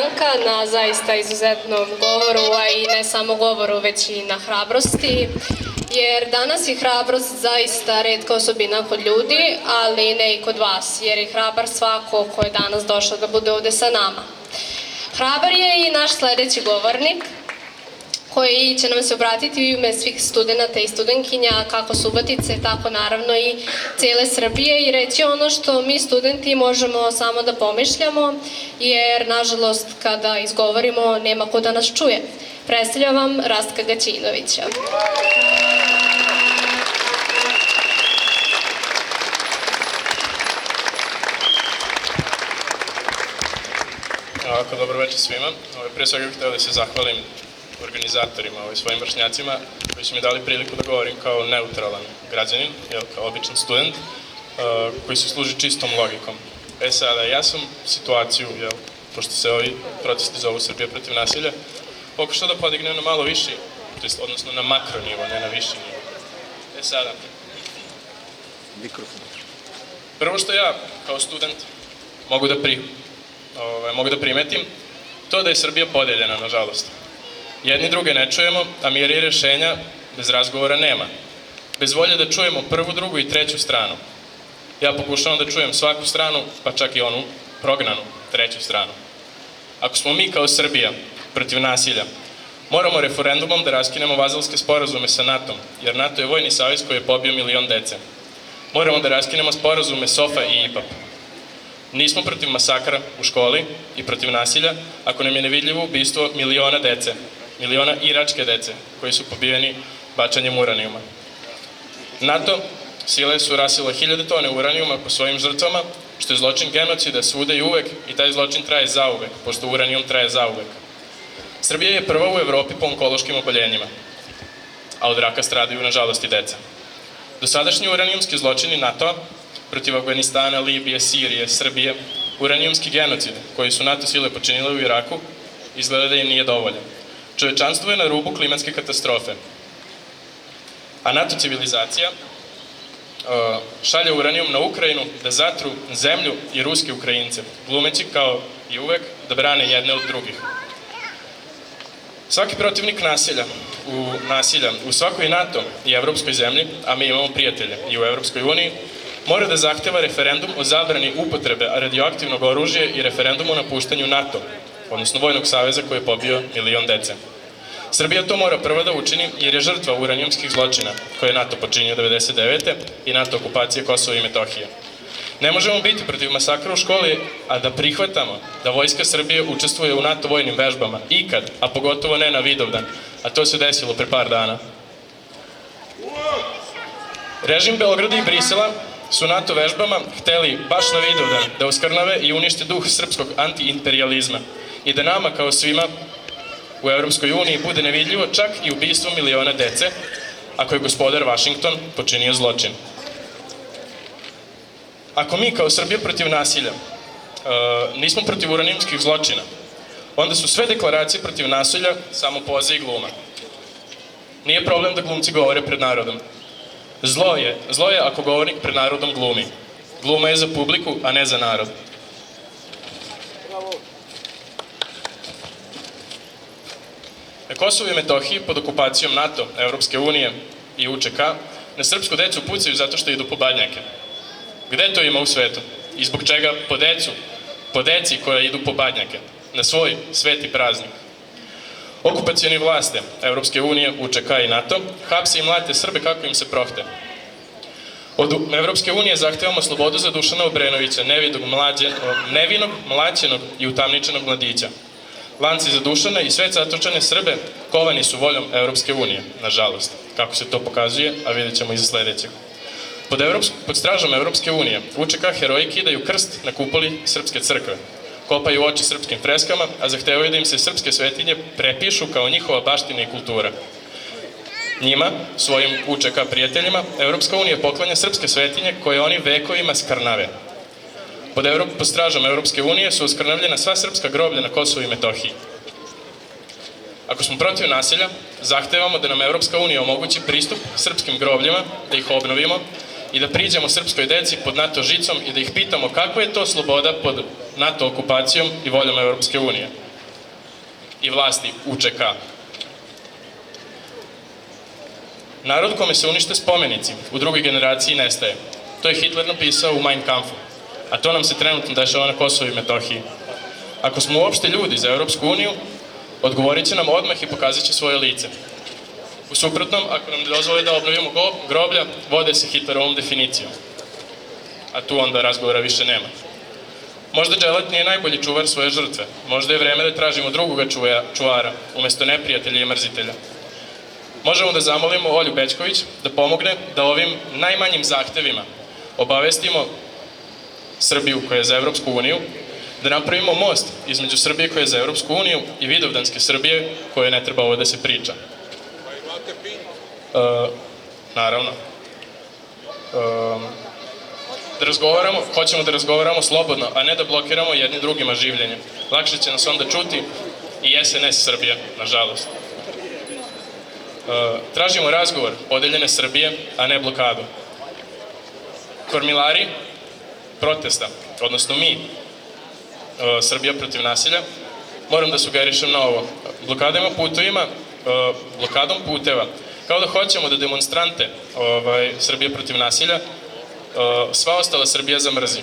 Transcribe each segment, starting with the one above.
Branka na zaista izuzetnom govoru, a i ne samo govoru, već i na hrabrosti, jer danas je hrabrost zaista retka osobina kod ljudi, ali ne i kod vas, jer je hrabar svako ko je danas došao da bude ovde sa nama. Hrabar je i naš sledeći govornik, koji će nam se obratiti u ime svih studenta i studentkinja, kako Subotice, tako naravno i cele Srbije, i reći ono što mi studenti možemo samo da pomišljamo, jer nažalost kada izgovorimo nema ko da nas čuje. Predstavljam vam Rastka Gaćinovića. Ovako, dobro večer svima. Pre svega bih hteo da se zahvalim organizatorima, svojim vršnjacima, koji su mi dali priliku da govorim kao neutralan građanin, kao običan student, koji se služi čistom logikom. Sada, ja sam situaciju, pošto se ovi protesti zovu Srbija protiv nasilja, pokušao da podignem na malo viši, odnosno na makro nivo, ne na viši nivo. Sada, prvo što ja, kao student, mogu da primetim, to da je Srbija podeljena, nažalost. Jedni druge ne čujemo, a mjera i rešenja bez razgovora nema. Bez volje da čujemo prvu, drugu i treću stranu. Ja pokušavam da čujem svaku stranu, pa čak i onu prognanu treću stranu. Ako smo mi kao Srbija protiv nasilja, moramo referendumom da raskinemo vazalske sporazume sa NATO-om, jer NATO je vojni savez koji je pobio milion dece. Moramo da raskinemo sporazume SOFA i IPAP. Nismo protiv masakra u školi i protiv nasilja ako nam je nevidljivo ubistvo miliona dece, miliona iračke dece koji su pobijeni bačanjem uranijuma. NATO sile su rasile 1000 tone uranijuma po svojim žrtvama, što je zločin genocida svuda i uvek, i taj zločin traje zauvek, pošto uranijum traje zauvek. Srbija je prva u Evropi po onkološkim oboljenjima, a od raka stradaju, nažalost, i deca. Dosadašnji uranijumski zločini NATO-a protiv Afganistana, Libije, Sirije, Srbije, uranijumski genocid koji su NATO sile počinile u Iraku, izgleda da im nije dovoljan. Čovečanstvo je na rubu klimatske katastrofe, a NATO civilizacija šalje uranijum na Ukrajinu da zatru zemlju i ruske Ukrajince, glumeći kao i uvek da brane jedne od drugih. Svaki protivnik nasilja u svakoj NATO i evropskoj zemlji, a mi imamo prijatelje i u Evropskoj uniji, mora da zahteva referendum o zabrani upotrebe radioaktivnog oružja i referendum o napuštanju NATO, odnosno vojnog saveza koji je pobio milion dece. Srbija to mora prva da učini jer je žrtva uranijumskih zločina koje je NATO počinio 1999. i NATO okupacije Kosova i Metohije. Ne možemo biti protiv masakra u školi, a da prihvatamo da Vojska Srbije učestvuje u NATO vojnim vežbama ikad, a pogotovo ne na Vidovdan, a to se desilo pre par dana. Režim Beograda i Brisela su NATO vežbama hteli baš na Vidovdan da oskrnave i unište duh srpskog antiimperijalizma i da nama kao svima u Evropskoj uniji bude nevidljivo čak i ubistvo miliona dece, ako je gospodar Vašington počinio zločin. Ako mi kao Srbija protiv nasilja nismo protiv uranijumskih zločina, onda su sve deklaracije protiv nasilja samo poza i gluma. Nije problem da glumci govore pred narodom. Zlo je ako govornik pred narodom glumi. Gluma je za publiku, a ne za narod. Na Kosovu i Metohiji pod okupacijom NATO, Evropske unije i UČK na srpsku decu pucaju zato što idu po badnjake. Gde to ima u svetu? I zbog čega po deci koja idu po badnjake? Na svoj sveti praznik. Okupacioni vlasti Evropske unije, UČK i NATO hapse i mlate Srbe kako im se prohte. Od Evropske unije zahtevamo slobodu za Dušana Obrenovića, nevinog, mlaćenog i utamničenog mladića. Lanci za Dušana i sve zatočene Srbe kovani su voljom Evropske unije, nažalost, kako se to pokazuje, a vidjet ćemo i za sledećeg. Pod stražom Evropske unije UČK heroji kidaju krst na kupoli Srpske crkve, kopaju oči srpskim freskama, a zahtevaju da im se srpske svetinje prepišu kao njihova baština i kultura. Njima, svojim UČK prijateljima, Evropska unija poklanja srpske svetinje koje oni vekovima skrnave. Pod stražom Evropske unije su oskrnavljena sva srpska groblja na Kosovu i Metohiji. Ako smo protiv nasilja, zahtevamo da nam Evropska unija omogući pristup srpskim grobljima, da ih obnovimo i da priđemo srpskoj deci pod NATO žicom i da ih pitamo kakva je to sloboda pod NATO okupacijom i voljom Evropske unije. i vlasti UČK. Narod kome se unište spomenici u drugoj generaciji nestaje. To je Hitler napisao u Mein Kampfu, a to nam se trenutno dešava na Kosovu i Metohiji. Ako smo uopšte ljudi za Evropsku uniju, odgovorit će nam odmah i pokazat će svoje lice. U suprotnom, ako nam ne dozvole da obnovimo groblja, vode se Hitlerovom definicijom. A tu onda razgovora više nema. Možda dželat nije najbolji čuvar svoje žrtve. Možda je vreme da tražimo drugoga čuvara, umesto neprijatelja i mrzitelja. Možemo da zamolimo Olju Bećković da pomogne da ovim najmanjim zahtevima obavestimo Srbiju koja je za Evropsku uniju, da napravimo most između Srbije koja je za Evropsku uniju i Vidovdanske Srbije koje ne treba ovo da se priča. Naravno. Hoćemo da razgovaramo slobodno, a ne da blokiramo jedni drugima življenje. Lakše će nas onda čuti i SNS Srbija, nažalost. Tražimo razgovor podeljene Srbije, a ne blokadu. Kormilari protesta, odnosno mi, Srbija protiv nasilja, moram da sugerišem na ovo. Blokadom puteva, kao da hoćemo da demonstrante Srbije protiv nasilja sva ostala Srbija zamrzi.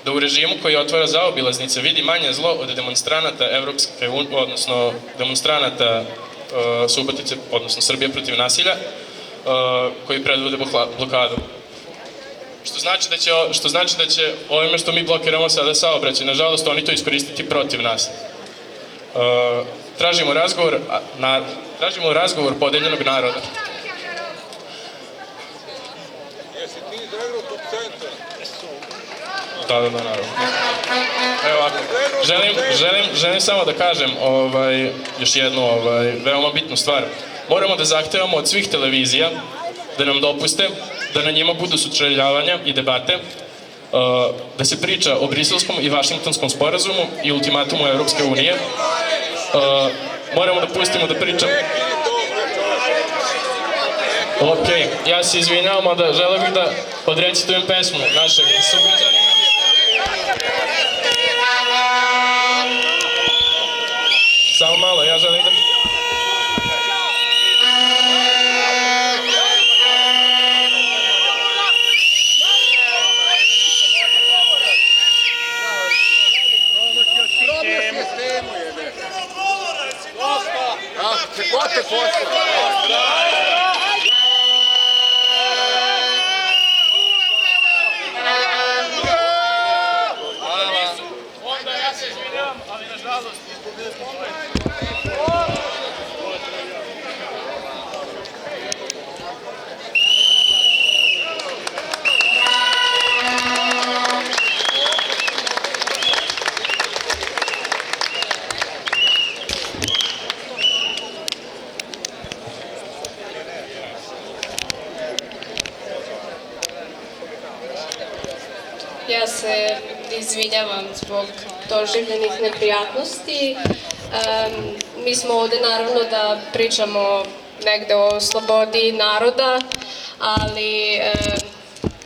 Da u režimu koji otvara zaobilaznice vidi manje zlo od demonstranata Evropske unije, odnosno demonstranata Subotice, odnosno Srbije protiv nasilja, koji predvode blokadu. Što znači da će ovime što mi blokiramo sada saobraćaj, nažalost, oni to iskoristiti protiv nas. Tražimo razgovor podeljenog naroda. Jesi ti iz Evropskog centra? Da, naravno. Evo ovako, želim samo da kažem još jednu veoma bitnu stvar. Moramo da zahtevamo od svih televizija da nam dopuste da na njima budu sučeljavanja i debate, da se priča o Briselskom i Vašingtonskom sporazumu i ultimatumu Evropske unije. Moramo da pustimo da pričam. Ok, ja se izvinjavam, da želeo bih da odrecitujem pesmu našeg sugrađanina. Samo malo, ja želim da... Ko te poslao? Onda ja se izvinjavam, ali nažalost izgubili smo ovaj. Ja se izvinjavam zbog doživljenih neprijatnosti. Mi smo ovde naravno da pričamo negde o slobodi naroda, ali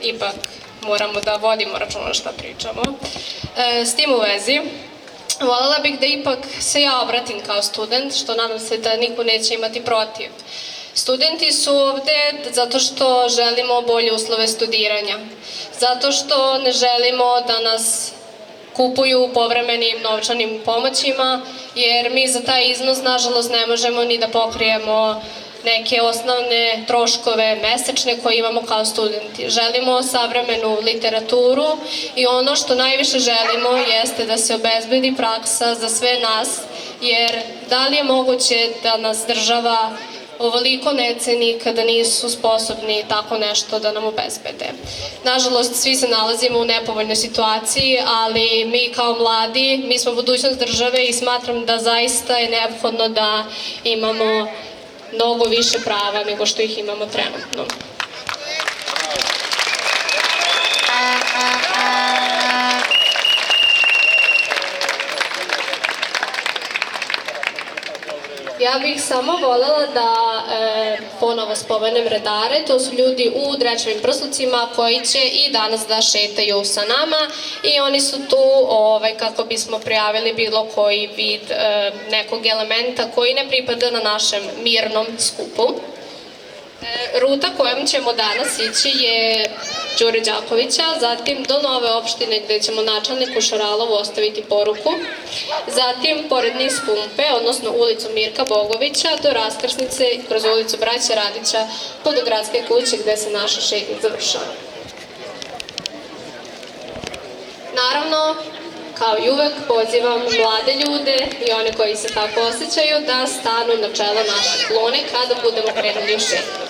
ipak moramo da vodimo računa šta pričamo. S tim u vezi, voljela bih da ipak se ja obratim kao student, što nadam se da niko neće imati protiv. Studenti su ovde zato što želimo bolje uslove studiranja, zato što ne želimo da nas kupuju povremenim novčanim pomoćima, jer mi za taj iznos, nažalost, ne možemo ni da pokrijemo neke osnovne troškove mesečne koje imamo kao studenti. Želimo savremenu literaturu i ono što najviše želimo jeste da se obezbedi praksa za sve nas, jer da li je moguće da nas država ovoliko ne ceni kada nisu sposobni tako nešto da nam obezbede. Nažalost, svi se nalazimo u nepovoljnoj situaciji, ali mi kao mladi, mi smo budućnost države i smatram da zaista je neophodno da imamo mnogo više prava nego što ih imamo trenutno. Ja bih samo voljela da ponovo spomenem redare. To su ljudi u drečevim prslucima koji će i danas da šetaju sa nama i oni su tu kako bismo prijavili bilo koji vid nekog elementa koji ne pripada na našem mirnom skupu. Ruta kojom ćemo danas ići je Đure Đakovića, zatim do Nove opštine gde ćemo načelniku Šaralovu ostaviti poruku, zatim pored niz pumpe, odnosno ulicu Mirka Bogovića, do raskrsnice kroz ulicu Braće Radića pa do gradske kuće gde se naša šetnja završava. Naravno, kao i uvek, pozivam mlade ljude i one koji se tako osjećaju da stanu na čelo naše kolone kada budemo krenuli u šetnju.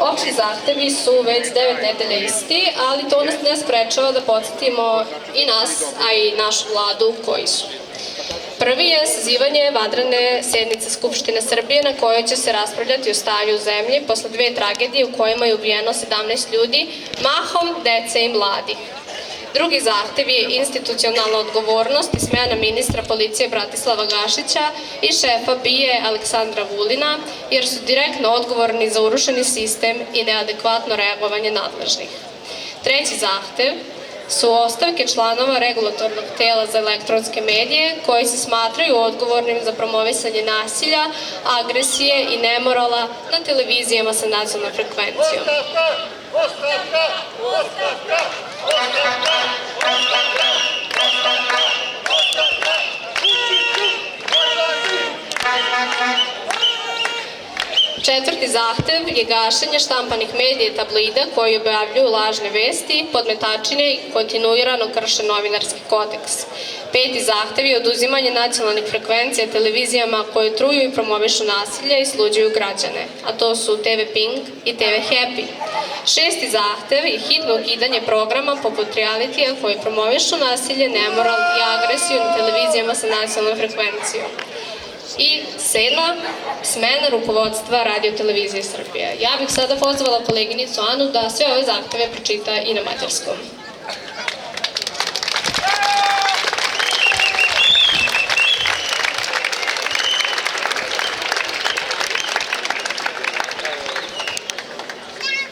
Opšti zahtevi su već 9 nedelja isti, ali to nas ne sprečava da podsjetimo i nas, a i našu vladu koji su. Prvi je sazivanje vanredne sednice Skupštine Srbije na kojoj će se raspravljati o stanju u zemlji posle 2 tragedije u kojima je ubijeno 17 ljudi, mahom dece i mladih. Drugi zahtev je institucionalna odgovornost i smena ministra policije Bratislava Gašića i šefa BIA Aleksandra Vulina, jer su direktno odgovorni za urušeni sistem i neadekvatno reagovanje nadležnih. Treći zahtev su ostavke članova regulatornog tela za elektronske medije koji se smatraju odgovornim za promovisanje nasilja, agresije i nemorala na televizijama sa nacionalnom frekvencijom. Četvrti zahtev je gašenje štampanih medija i tabloida koji objavljuju lažne vesti, podmetačine i kontinuirano krše novinarski kodeks. Peti zahtev je oduzimanje nacionalnih frekvencija televizijama koje truju i promovišu nasilje i sluđuju građane, a to su TV Pink i TV Happy. Šesti zahtev je hitno ukidanje programa poput realitija koji promovišu nasilje, nemoral i agresiju na televizijama sa nacionalnom frekvencijom. I sedma, smena rukovodstva Radio-televizije Srbije. Ja bih sada pozvala koleginicu Anu da sve ove zahteve pročita i na mađarskom.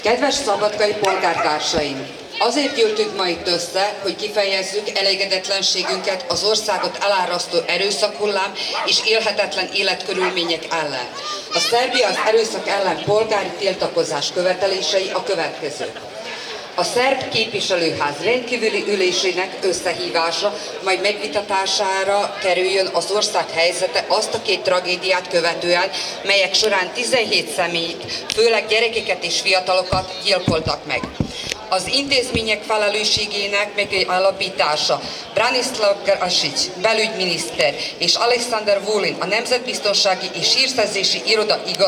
Kedves szabadkai polgártársaim! Azért gyűltünk ma itt össze, hogy kifejezzük elégedetlenségünket az országot elárasztó erőszakhullám és élhetetlen életkörülmények ellen. A Szerbia az erőszak ellen polgári tiltakozás követelései a következők. A szerb képviselőház rendkívüli ülésének összehívása, majd megvitatására kerüljön az ország helyzete azt a 2 tragédiát követően, melyek során 17 személyt, főleg gyerekeket és fiatalokat gyilkoltak meg. Az intézmények felelősségének megállapítása Branislav Gašić, belügyminiszter, és Alexander Vulin, a Nemzetbiztonsági és Hírszerzési Iroda igazgatója,